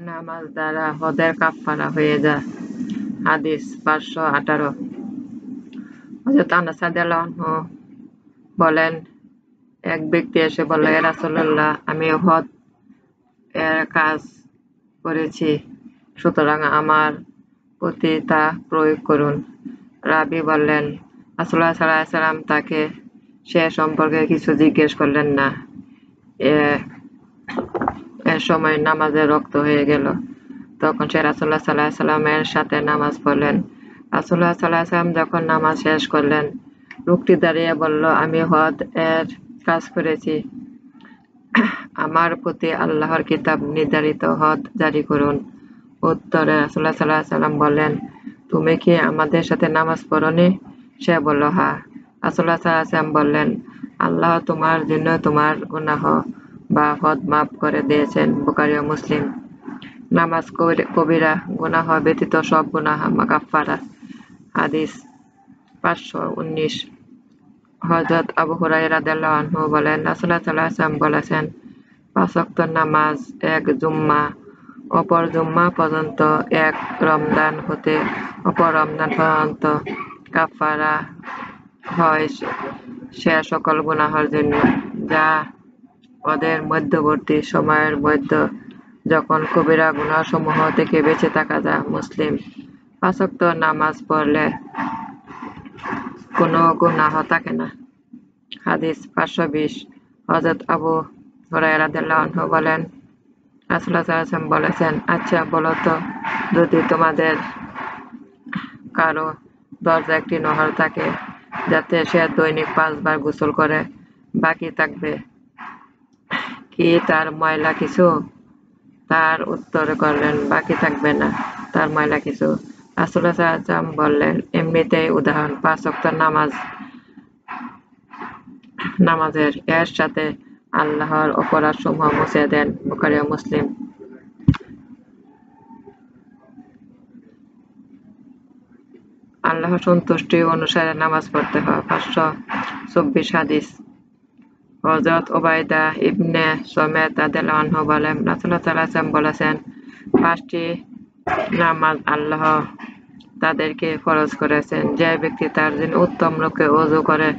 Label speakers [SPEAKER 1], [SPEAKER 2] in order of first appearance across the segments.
[SPEAKER 1] নামাজ দ্বারা হদের কাফফারা হয়ে যায়। হাদিস 518। হযরত আনাস রাদিয়াল্লাহু আনহু বলেন, এক ব্যক্তি এসে বলল, হে রাসূলুল্লাহ, আমি হদ এর কাজ করেছি, সুতরাং আমার প্রতি তা প্রয়োগ করুন। রাবী বললেন, রাসূলুল্লাহ সাল্লাল্লাহু আলাইহি ওয়াসাল্লাম তাকে সে সম্পর্কে কিছু জিজ্ঞেস করলেন না। এ সময় নামাজে রক্ত হয়ে গেল। তখন সে রাসূলুল্লাহ সাল্লাল্লাহু আলাইহি ওয়াসাল্লামের সাথে নামাজ পড়লেন। রাসূলুল্লাহ সাল্লাল্লাহু আলাইহি ওয়াসাল্লাম যখন নামাজ শেষ করলেন, লোকটি দাঁড়িয়ে বলল, আমি হদ এর কাজ করেছি, আমার প্রতি আল্লাহর কিতাব নির্ধারিত হদ জারি করুন। উত্তরে রাসূলুল্লাহ সাল্লাল্লাহু আলাইহি ওয়াসাল্লাম বললেন, তুমি কি আমাদের সাথে নামাজ পড়নি? সে বলল, হ্যাঁ। রাসূলুল্লাহ সাল্লাল্লাহু আলাইহি ওয়াসাল্লাম বললেন, আল্লাহ তোমার জন্য তোমার গুনাহ বা হদ মাফ করে দিয়েছেন। বুখারী ও মুসলিম। নামাজ কবিরা গুনাহ ব্যতীত সব গুনাহ কাফফারা। হাদিস 519। হযরত আবু হুরায়রা রাদিয়াল্লাহু আনহু বলেন, রাসূলুল্লাহ সাল্লাল্লাহু আলাইহি ওয়াসাল্লাম বলেছেন, 5 ওয়াক্ত নামাজ এক জুম্মা অপর জুম্মা পর্যন্ত, এক রমজান হতে অপর রমজান পর্যন্ত কাফারা হয় সে সকল গুনাহের জন্য যা ওদের মধ্যবর্তী সময়ের মধ্যে যখন কবিরা গুনাহসমূহ থেকে বেঁচে থাকা যায়। মুসলিম। 5 ওয়াক্ত নামাজ পড়লে কোনো গুনাহ থাকে না। হাদিস 520। হযরত আবু হুরায়রা রাদিয়াল্লাহু আনহু বলেন, রাসূলুল্লাহ সাল্লাল্লাহু আলাইহি ওয়াসাল্লাম বলেছেন, আচ্ছা বলো তো, যদি তোমাদের কারো দরজা একটি নহর থাকে যাতে সে দৈনিক 5 বার গোসল করে, বাকি থাকবে কি তার ময়লা কিছু? তার উত্তর করলেন, বাকি থাকবে না তার ময়লা কিছু। রাসূলুল্লাহ সাল্লাল্লাহু আলাইহি ওয়াসাল্লাম বললেন, এমনিতেই উদাহরণ 5 ওয়াক্ত নামাজের এর সাথে আল্লাহর অপরাধসমূহ মুছে দেন। বুখারী ও মুসলিম। আল্লাহর সন্তুষ্টি অনুসারে নামাজ পড়তে হয়। 524 হাদিস। হযরত উবাইদা ইবনে সামিত রাদিয়াল্লাহু আনহু বলেন, রাসূলুল্লাহ সাল্লাল্লাহু আলাইহি ওয়াসাল্লাম বলেছেন, 5টি নামাজ আল্লাহ তাদেরকে ফরজ করেছেন। যে ব্যক্তি তার জন্য উত্তম রূপে ওযু করে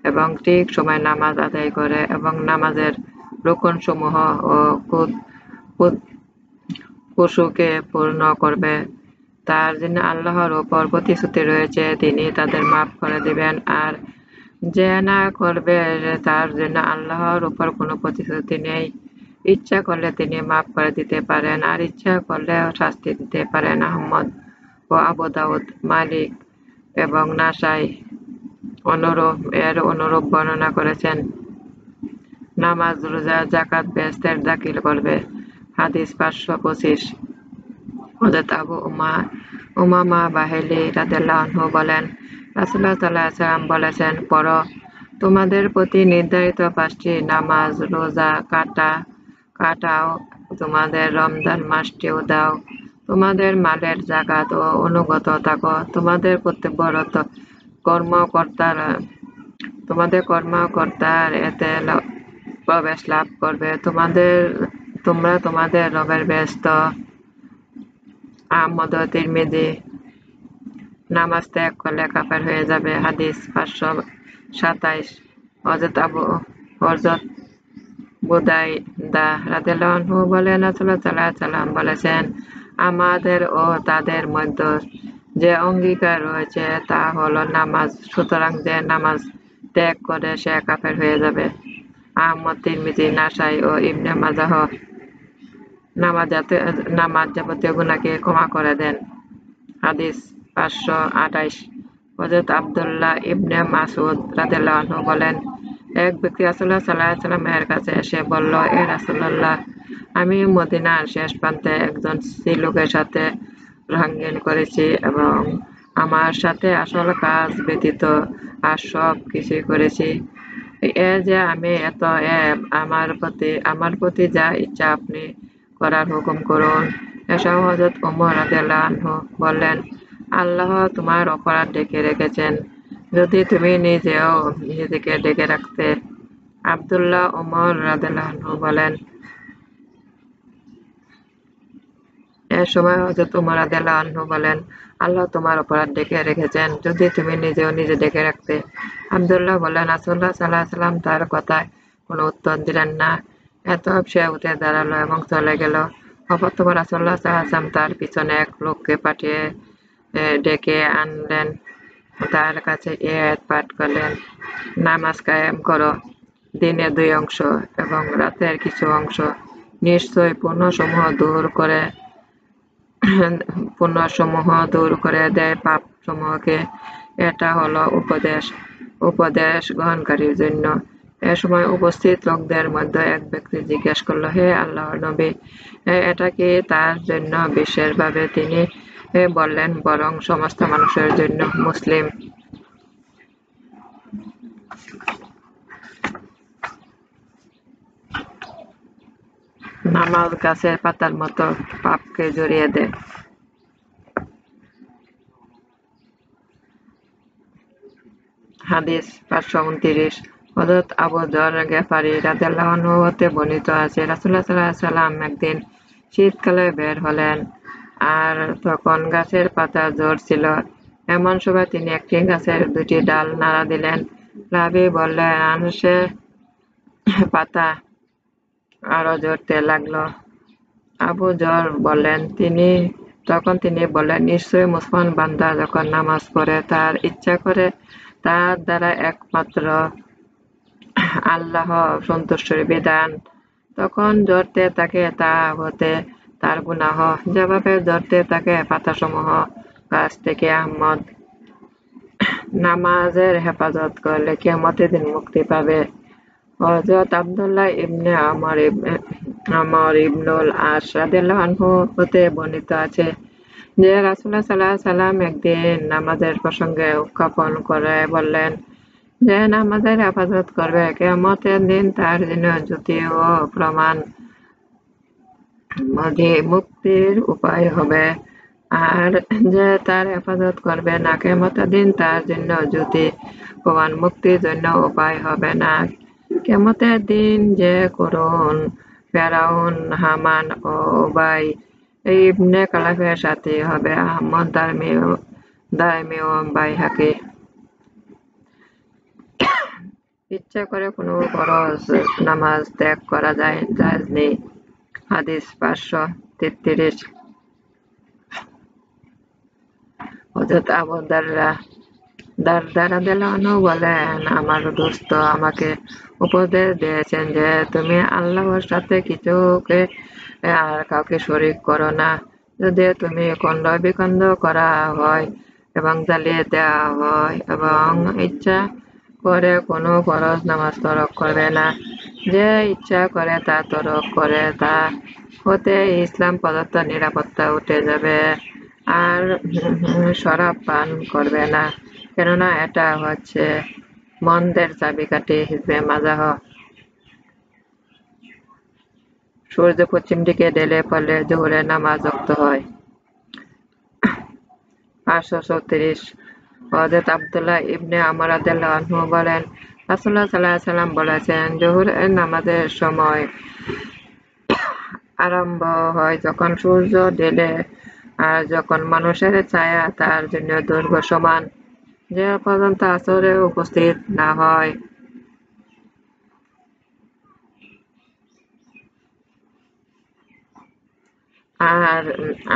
[SPEAKER 1] এবং ঠিক সময়ে নামাজ আদায় করে এবং নামাজের রুকনসমূহ ও খুশুকে পূর্ণ করবে, তার জন্য আল্লাহর উপর প্রতিশ্রুতি রয়েছে, তিনি তাদের মাফ করে দিবেন। আর যে না করবে, তার জন্য আল্লাহর উপর কোনো প্রতিশ্রুতি নেই। ইচ্ছা করলে তিনি মাফ করে দিতে পারেন, আর ইচ্ছা করলে শাস্তি দিতে পারেন। আহমদ ও আবু দাউদ, মালিক এবং নাসাই অনুরূপ বর্ণনা করেছেন। নামাজ, রোজা, যাকাত বেহেশতের দাখিল করবে। হাদিস 525। হযরত আবু উমামা বাহিলী রাদিয়াল্লাহু আনহু বলেন, রাসূলুল্লাহ সাল্লাল্লাহু আলাইহি ওয়াসাল্লাম বলেছেন, পড়ো, তোমাদের প্রতি নির্ধারিত 5টি নামাজ, রোজা কাটাও, তোমাদের রমজান মাসটিও দাও, তোমাদের মালের যাকাত ও অনুগত থাকো, তোমাদের কর্মকর্তার এতে প্রবেশ লাভ করবে, তোমরা তোমাদের রবের বেহেশত। আহমদ ও তিরমিজি। নামাজ ত্যাগ করলে কাফের হয়ে যাবে। হাদিস 527। হযরত বুদাইদা রাদিয়াল্লাহু আনহু বলেন, রাসূলুল্লাহ সাল্লাল্লাহু আলাইহি ওয়াসাল্লাম বলেছেন, আমাদের ও তাদের মধ্যে যে অঙ্গীকার রয়েছে তা হলো নামাজ, সুতরাং যে নামাজ ত্যাগ করে সে কাফের হয়ে যাবে। আহমদ, তিরমিজি, নাসাই ও ইবনে মাজাহ নামাজ যাবতীয় গুনাহকে ক্ষমা করে দেন। হাদিস 528। হযরত আব্দুল্লাহ ইবনে মাসউদ রাদিয়াল্লাহু আনহু বলেন, এক ব্যক্তি রাসূলুল্লাহ সাল্লাল্লাহু আলাইহি ওয়াসাল্লামের কাছে এসে বলল, হে রাসূলুল্লাহ, আমি মদিনার শেষ প্রান্তে একজন লোকের সাথে রাঙ্গিন করেছি এবং আমার সাথে আসল কাজ ব্যতীত আর সব কিছুই করেছি। এ যে আমি এত আমার প্রতি যা ইচ্ছা আপনি করার হুকুম করুন। এসব হযরত ওমর রাদিয়াল্লাহু আনহু বললেন, আল্লাহ তোমার অপরাধ ঢেকে রেখেছেন, যদি তুমি নিজেকে ঢেকে রাখতে। আব্দুল্লাহ ওমর রাদিয়াল্লাহু আনহু বলেন, এ সময় হযরত উমর রাদিয়াল্লাহু আনহু বলেন, আল্লাহ তোমার অপরাধ ঢেকে রেখেছেন, যদি তুমি নিজেও নিজে ঢেকে রাখতে। আব্দুল্লাহ বললেন, রাসূলুল্লাহ সাল্লাল্লাহু আলাইহি ওয়াসাল্লাম তার কথায় কোনো উত্তর দিলেন না। এতএব সে উঠে দাঁড়ালো এবং চলে গেল। অতঃপর রাসূলুল্লাহ সাল্লাল্লাহু আলাইহি ওয়াসাল্লাম তার পিছনে এক লোককে পাঠিয়ে ডেকে আনলেন। তার কাছে এই আয়াত পাঠ করলেন, নামাজ কায়েম করো, দিনে 2 অংশ এবং রাতের কিছু অংশ। নিশ্চয়ই পুণ্যসমূহ দূর করে দেয় পাপসমূহকে। এটা হলো উপদেশ গ্রহণকারীর জন্য। এ সময় উপস্থিত লোকদের মধ্যে এক ব্যক্তি জিজ্ঞেস করল, হে আল্লাহর নবী, এটা কি তার জন্য বিশেষভাবে? তিনি বললেন, বরং সমস্ত মানুষের জন্য। মুসলিম। নামাজ গাছের পাতার মতো পাপকে জড়িয়ে দেয়। হাদিস 529। হযরত আবু যর গিফারী রাদিয়াল্লাহু আনহু হতে বর্ণিত আছে, রাসূলুল্লাহ সাল্লাল্লাহু আলাইহি ওয়াসাল্লাম একদিন শীতকালে বের হলেন, আর তখন গাছের পাতা ঝরছিল। এমন সময় তিনি একটি গাছের 2টি ডাল নাড়া দিলেন। রাবী বললেন, আনসে পাতা আরো ঝরতে লাগলো। আবু যর বললেন, তখন তিনি বললেন, নিশ্চয়ই মুসলমান বান্দা যখন নামাজ পড়ে তার ইচ্ছা করে, তার দ্বারা একমাত্র আল্লাহ সন্তুষ্টির বিধান, তখন ঝরতে থাকে তা হতে তার গুনাহ, যেভাবে ঝরতে থাকে পাতাসমূহ গাছ থেকে। আহমদ। নামাজের হেফাজত করলে কিয়ামতের দিন মুক্তি পাবে। হযরত আব্দুল্লাহ ইবনে আমর ইবনুল আস রাদিয়াল্লাহু আনহু হতে বর্ণিত আছে যে, রাসূলুল্লাহ সাল্লাল্লাহু আলাইহি ওয়াসাল্লাম একদিন নামাজের প্রসঙ্গে উত্থাপন করে বললেন, যে নামাজের হেফাজত করবে কিয়ামতের দিন তার জন্য জ্যোতি ও প্রমাণ মুক্তির উপায় হবে, আর যে তার হেফাজত করবে না কিয়ামতের দিন তার জন্য জ্যোতি প্রমাণ মুক্তির জন্য উপায় হবে না। কিয়ামতের দিন যে করুন ফেরাউন, হামান ও উবাই ইবনে খালাফের সাথে হবে। আহমদ, দারমি ও বাইহাকী। ইচ্ছা করে কোনো ফরজ নামাজ ত্যাগ করা জায়েজ নেই। হাদিস 533। হযরত আবু দারদা রাদিয়াল্লাহু আনহু বলেন, আমার দোস্ত আমাকে উপদেশ দিয়েছেন যে, তুমি আল্লাহর সাথে কিছুকে আর কাউকে শরীক করো না। যদি তুমি খণ্ড বিখণ্ড করা হয় এবং জ্বালিয়ে দেওয়া হয় এবং ইচ্ছা করে কোনো ফরজ নামাজ তরক করবে না। যে ইচ্ছা করে তা তরক করে, তা হতে ইসলাম প্রদত্ত নিরাপত্তা উঠে যাবে। আর শরাব পান করবে না, কেননা এটা হচ্ছে মন্দের চাবিকাঠি। হিজবে মাজাহ। সূর্য পশ্চিম দিকে ঢলে পড়লে জোহরের নামাজ ওয়াক্ত হয়। 534। হযরত আব্দুল্লাহ ইবনে আমর রাদিয়াল্লাহু আনহু বলেন, রাসূলুল্লাহ সাল্লাল্লাহু আলাইহি ওয়াসাল্লাম বলেছেন, জোহরের নামাজের সময় আরম্ভ হয় যখন সূর্য ঢলে, আর যখন মানুষের ছায়া তার জন্য দৈর্ঘ্য সমান, যে পর্যন্ত আসরে উপস্থিত না হয়। আর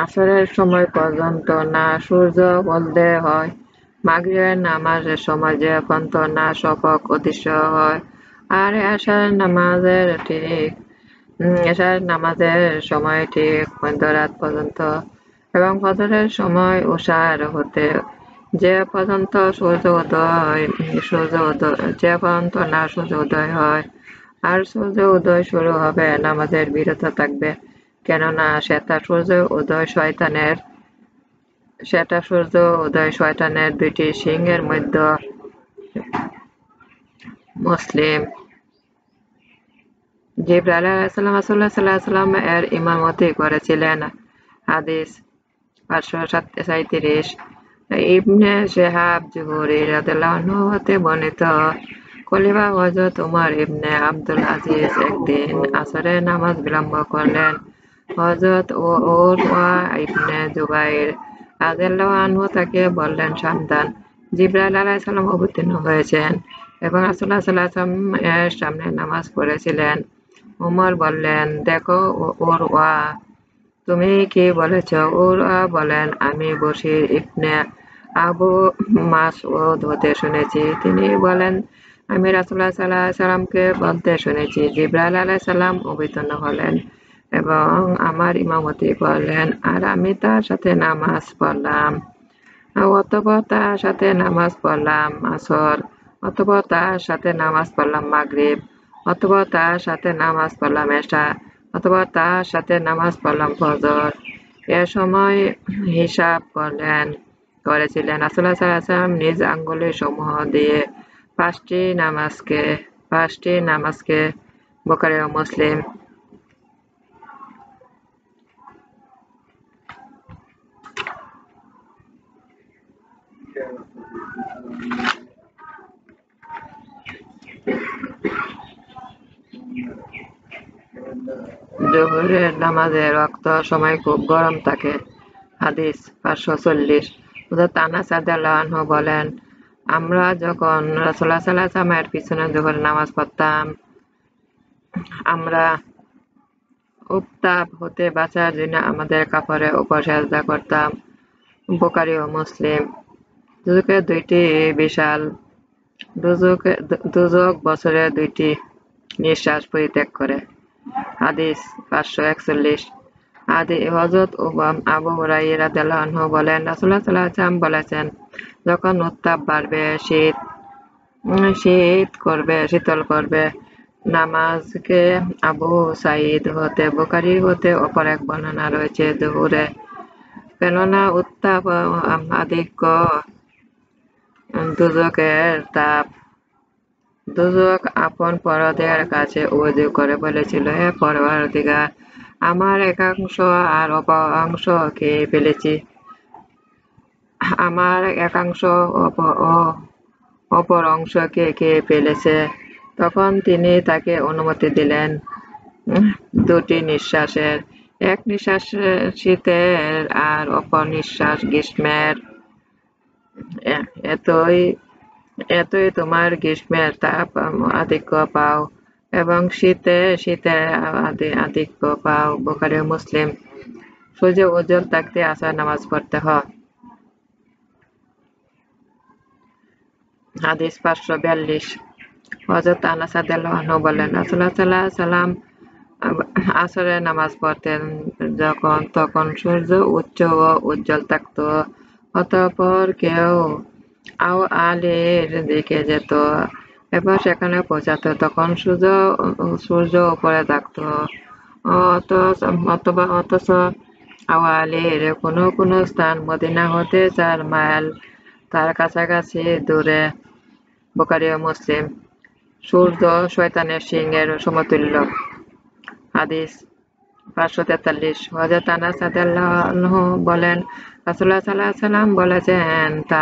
[SPEAKER 1] আসরের সময় পর্যন্ত না সূর্য হলদে হয়। মাগরিবের নামাজের সময় যে পর্যন্ত না শফক অদৃশ্য হয়। আর এশার নামাজের সময় ঠিক মধ্যরাত পর্যন্ত, এবং ফজরের সময় উষার হতে যে পর্যন্ত যে পর্যন্ত না সূর্য উদয় হয়। আর সূর্য উদয় শুরু হবে, নামাজের বিরত থাকবে, কেননা সেটা সূর্য উদয় শয়তানের 2টি সিংহের মধ্যে। মুসলিম। জিবরাইল আলাইহিস সালাম রাসূলুল্লাহ সাল্লাল্লাহু আলাইহি ওয়াসাল্লাম এর ইমামতি করেছিলেন। হাদিস 537। ইবনে শিহাব জুহরি রাদিয়াল্লাহু আনহু হতে বর্ণিত, খলিফা হযরত উমর ইবনে আব্দুল আজিজ একদিন আসরের নামাজ বিলম্ব করলেন। হযরত উরওয়া ইবনে জুবাইর রাদিয়াল্লাহু আনহু তাকে বললেন, সাবধান, জিবরাইল আলাইহিস সালাম অবতীর্ণ হয়েছেন এবং রাসূলুল্লাহ সাল্লাল্লাহু আলাইহি ওয়াসাল্লাম এর সামনে নামাজ পড়েছিলেন। উমর বললেন, দেখো উরওয়া, তুমি কি বলেছ? উরওয়া বলেন, আমি বশীর ইবনে আবু মাসউদ হতে শুনেছি। তিনি বলেন, আমি রাসূলুল্লাহ সাল্লাল্লাহু আলাইহি ওয়াসাল্লামকে বলতে শুনেছি, জিবরাইল আলাইহিস সালাম অবতীর্ণ হলেন এবং আমার ইমামতি করলেন আর আমি তার সাথে নামাজ পড়লাম। অতঃপর তার সাথে নামাজ পড়লাম আসর, অতঃপর তার সাথে নামাজ পড়লাম মাগরিব, অতঃপর তার সাথে নামাজ পড়লাম এশা, অতঃপর তার সাথে নামাজ পড়লাম ফজর। এ সময় হিসাব করেছিলেন রাসূলুল্লাহ সাল্লাল্লাহু আলাইহি ওয়াসাল্লাম নিজ আঙ্গুলি সমূহ দিয়ে পাঁচটি নামাজকে। বুখারী ও মুসলিম। জোহরের নামাজের ওয়াক্ত সময় খুব গরম থাকে। হাদিস 540। হযরত আনাস রাদিয়াল্লাহু আনহু বলেন, আমরা যখন রাসূলুল্লাহ সাল্লাল্লাহু আলাইহি ওয়াসাল্লামের পিছনে জোহরের নামাজ পড়তাম, আমরা উত্তাপ হতে বাঁচার জন্য আমাদের কাপড়ের উপর সেজদা করতাম। বুখারী ও মুসলিম। দুজকের দুইটি বিশাল দুজক বছরে 2টি নিঃশ্বাস পরিত্যাগ করে। হাদিস 541। হযরত আবু হুরায়রা রাদিয়াল্লাহু আনহু বলেন, রাসূলুল্লাহ সাল্লাল্লাহু আলাইহি ওয়াসাল্লাম বলেছেন, যখন উত্তাপ বাড়বে, শীতল করবে নামাজকে। আবু সাঈদ হতে বুখারী হতে অপর এক বর্ণনা রয়েছে দুহুরে, কেননা উত্তাপ আধিক্য দুজকের তাপ। দুজক আপন পরদের কাছে ওযু করে বলেছিল, হে পরওয়ারদিগার, আমার একাংশ আর অপর অংশকে খেয়ে ফেলেছে। তখন তিনি তাকে অনুমতি দিলেন 2টি নিঃশ্বাসের, এক নিঃশ্বাস শীতের আর অপর নিঃশ্বাস গ্রীষ্মের। এতই তোমার গ্রীষ্মের তাপ আধিক্য পাও এবং শীতের আধিক্য পাও। বুখারী ও মুসলিম। সূর্য উজ্জ্বল থাকতে আসর নামাজ পড়তে হয়। হাদিস 542। হযরত আনাস রাদিয়াল্লাহু আনহু বলেন, রাসূলুল্লাহ সাল্লাল্লাহু আলাইহি ওয়াসাল্লাম আসরের নামাজ পড়তেন তখন সূর্য উচ্চ ও উজ্জ্বল থাকত। অতঃপর কেউ আওয়ালের দিকে যেত এবং সেখানে পৌঁছাত, তখন সূর্য উপরে থাকত। অথচ আওয়ালের কোনো স্থান মদিনা হতে 4 মাইল তার কাছাকাছি দূরে। বুখারী ও মুসলিম। সূর্য শয়তানের সিংহের সমতুল্য। হাদিস 543। হযরত আনাস রাদিয়াল্লাহু আনহু বলেন, রাসূলুল্লাহ সাল্লাল্লাহু আলাইহি ওয়াসাল্লাম বলেছেন, তা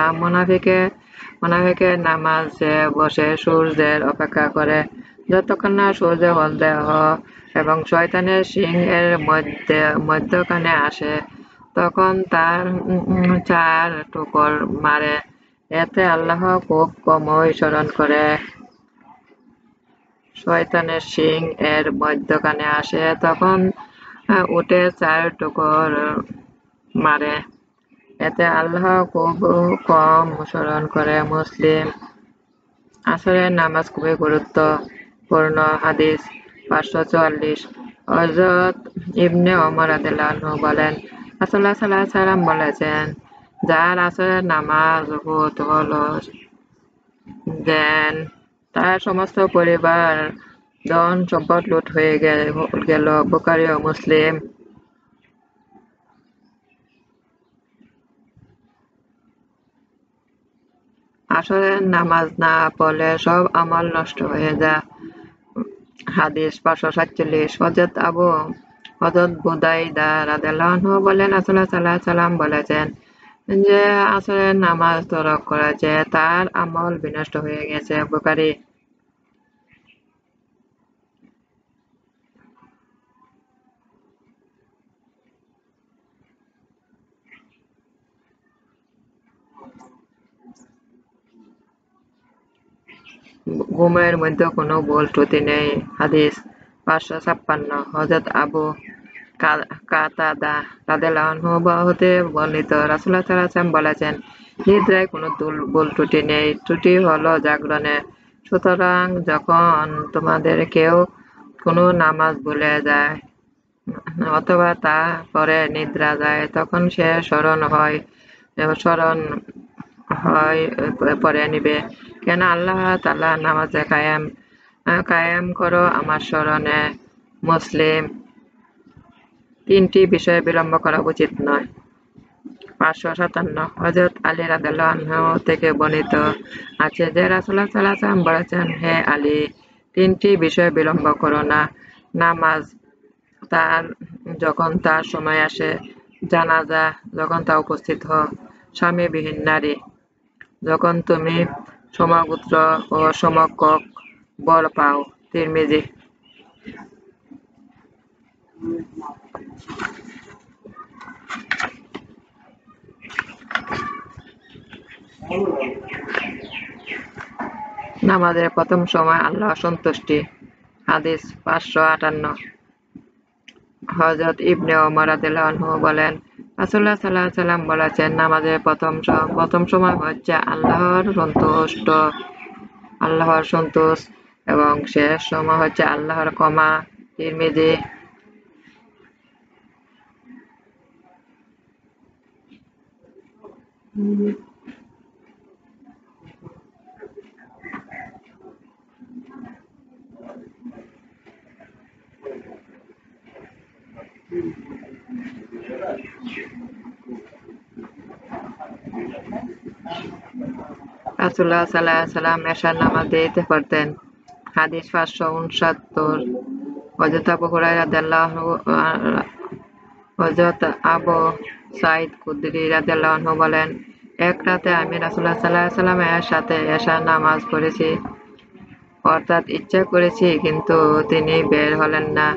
[SPEAKER 1] মুনাফিকের নামাজে বসে সূর্যের অপেক্ষা করে যতক্ষণ না সূর্য হলদে এবং শয়তানের শিং এর মধ্যখানে আসে, তখন তার 4 ঠোকর মারে। এতে আল্লাহ খুব কমই স্মরণ করে। শয়তানের শিং এর মধ্যখানে আসে, তখন উঠে 4 ঠোকর মারে। এতে আল্লাহ খুব কম স্মরণ করে। মুসলিম। আসরের নামাজ খুবই গুরুত্বপূর্ণ। হাদিস 544। হযরত ইবনে ওমর রাদিয়াল্লাহু আনহু বলেন, রাসূলুল্লাহ সাল্লাল্লাহু আলাইহি ওয়াসাল্লাম বলেছেন, যার আসরের নামাজ হলো দেন, তার সমস্ত পরিবার ধন সম্পদ লুট হয়ে গেল। বুখারী ও মুসলিম। আসরের নামাজ না পড়লে সব আমল নষ্ট হয়ে যায়। হাদিস 547। হযরত বুদাইদা রাদিয়াল্লাহু আনহু বলেন, রাসূলুল্লাহ সাল্লাল্লাহু আলাইহি ওয়াসাল্লাম বলেছেন, যে আসরের নামাজ তরক করেছে তার আমল বিনষ্ট হয়ে গেছে। বুখারী। ঘুমের মধ্যে কোনো ভুল ত্রুটি নেই। হাদিস 556 হযরত আবু কাতাদা রাদিয়াল্লাহু আনহু হতে বর্ণিত রাসূলুল্লাহ সাল্লাল্লাহু আলাইহি ওয়াসাল্লাম বলেছেন, নিদ্রায় কোনো ভুল ত্রুটি নেই, ত্রুটি হলো জাগরণে। সুতরাং যখন তোমাদের কেউ কোনো নামাজ ভুলে যায় অথবা তা পরে নিদ্রা যায়, তখন সে স্মরণ হয় পরে নিবে, কেন আল্লাহ তাআলা নামাজে কায়েম করো আমার স্মরণে। মুসলিম। 3টি বিষয়ে বিলম্ব করা উচিত নয়। 557 হযরত আলী রাদিয়াল্লাহু আনহু থেকে বর্ণিত আছে যে রাসূলুল্লাহ সাল্লাল্লাহু আলাইহি ওয়াসাল্লাম বলেছেন, হে আলী, 3টি বিষয়ে বিলম্ব করো না। নামাজ যখন তার সময় আসে, জানাজা যখন তা উপস্থিত হয়, স্বামীবিহীন নারী যখন তুমি সমগোত্র ও সমকক্ষ বর পাও। তিরমিজি। নামাজের প্রথম সময় আল্লাহ সন্তুষ্টি। হাদিস 558 হযরত ইবনে ওমর রাদিয়াল্লাহু আনহু বলেন, রাসূলুল্লাহ সাল্লাল্লাহু আলাইহি ওয়াসাল্লাম বলেছেন, নামাজের প্রথম সময় হচ্ছে আল্লাহর সন্তোষ এবং শেষ সময় হচ্ছে আল্লাহর ক্ষমা। তিরমিজি। রাসূলুল্লাহ সাল্লাল্লাহু আলাইহি ওয়াসাল্লাম এশার নামাজ দেরিতে পড়তেন। হাদিস 569 হযরত আবু হুরায়রা রাদিয়াল্লাহু হযরত আবু সাঈদ খুদরী রাদিয়াল্লাহু আনহু বলেন, এক রাতে আমি রাসূলুল্লাহ সাল্লাল্লাহু আলাইহি ওয়াসাল্লামের সাথে এশার নামাজ পড়েছি, অর্থাৎ ইচ্ছা করেছি, কিন্তু তিনি বের হলেন না,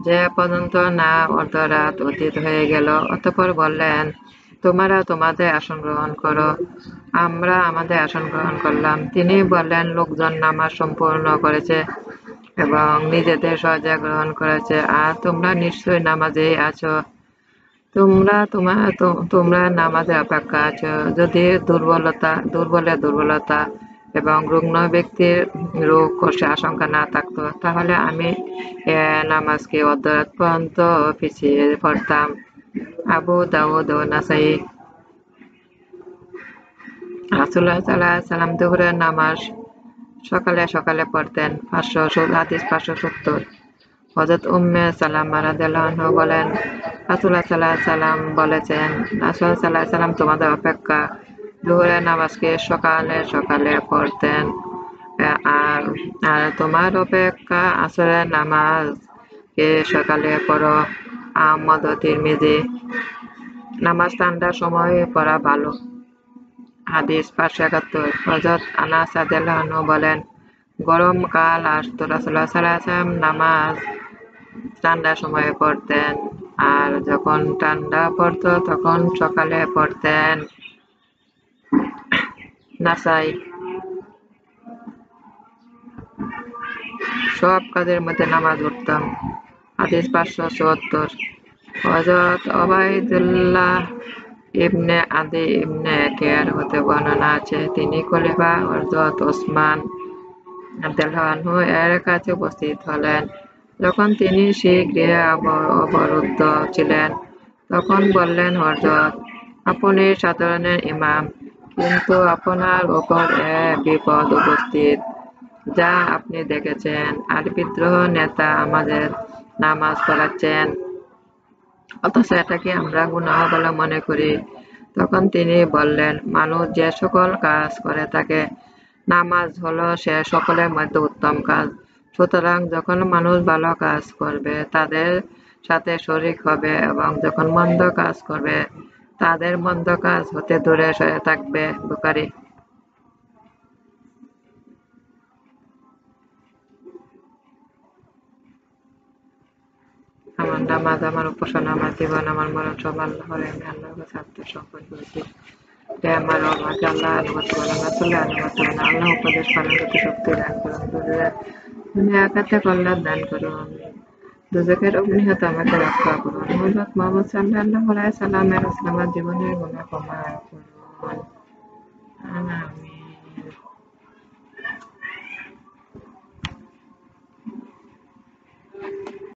[SPEAKER 1] যে পর্যন্ত না অর্ধরাত অতীত হয়ে গেল। অতঃপর বললেন, তোমরা তোমাদের আসন গ্রহণ করো। আমরা আমাদের আসন গ্রহণ করলাম। তিনি বললেন, লোকজন নামাজ সম্পূর্ণ করেছে এবং নিজেদের শয্যা গ্রহণ করেছে, আর তোমরা নিশ্চয়ই নামাজেই আছো। তোমরা নামাজের অপেক্ষা আছো। যদি দুর্বলতা এবং রুগ্ন ব্যক্তির রোগ কষ্টের আশঙ্কা না থাকতো, তাহলে আমি নামাজকে অর্ধরাত পর্যন্ত পিছিয়ে পড়তাম। আবু দাউদ ও নাসাই। রাসূলুল্লাহ সাল্লাল্লাহু আলাইহি ওয়াসাল্লাম দুহরের নামাজ সকালে পড়তেন। হাদিস 570 হযরত উম্মে সালামা রাদিয়াল্লাহু আনহা বলেন, রাসূলুল্লাহ সাল্লাল্লাহু আলাইহি ওয়াসাল্লাম বলেছেন, রাসূলুল্লাহ সাল্লাল্লাহু আলাইহি ওয়াসাল্লাম তোমাদের অপেক্ষা যোহরের নামাজকে সকালে পড়তেন, আর তোমার অপেক্ষা আসরের নামাজকে সকালে পড়ো। আহমদ ও তিরমিজি। নামাজ ঠান্ডার সময় পড়া ভালো। হাদিস 571 হযরত আনাস রাদিয়াল্লাহু আনহু বলেন, গরমকাল আসতো, রাসূলুল্লাহ সাল্লাল্লাহু আলাইহি ওয়াসাল্লাম নামাজ ঠান্ডার সময়ে পড়তেন, আর যখন ঠান্ডা পড়তো তখন সকালে পড়তেন। নাসাই। সব কাজের মধ্যে নামাজ উত্তম। হাদিস 574 হযরত ওবাইদুল্লাহ ইবনে আদি ইবনে কের হতে বর্ণনা আছে, তিনি খলিফা হযরত ওসমান রাদিয়াল্লাহু আনহু এর কাছে উপস্থিত হলেন। যখন তিনি সেই গৃহে অবরুদ্ধ ছিলেন, তখন বললেন, হযরত, আপনি সাধারণের ইমাম, কিন্তু আপনার উপর বিপদ উপস্থিত, যা আপনি দেখেছেন, আর বিদ্রোহ নেতা আমাদের নামাজ পড়াচ্ছেন, অথচ এটাকে আমরা গুনাহ বলে মনে করি। তখন তিনি বললেন, মানুষ যে সকল কাজ করে থাকে, নামাজ হলো সে সকলের মধ্যে উত্তম কাজ। সুতরাং যখন মানুষ ভালো কাজ করবে, তাদের সাথে শরীক হবে, এবং যখন মন্দ কাজ করবে, তাদের মন্দ কাজ হতে দূরে সরে থাকবে। বুখারী। আমার নামাজ, আমার উপাসনা, আমার জীবন, আমার মরণ সব আল্লাহর। আমি আল্লাহর কাছে আত্মসমর্পণ করেছি। হে আমার আমাকে আল্লাহ অনুমত করুন, রাসূলের অনুমত করুন, আল্লাহ উপদেশ পালন করতে শক্তি দান করুন, দুনিয়া আখিরাতে কল্যাণ দান করুন, দোজখের অগ্নি হতে আমাকে রক্ষা করুন, হযরত মুহাম্মদ সাল্লাল্লাহু আলাইহি সাল্লামের ইসলামের জীবনের গুনাহ ক্ষমা করুন।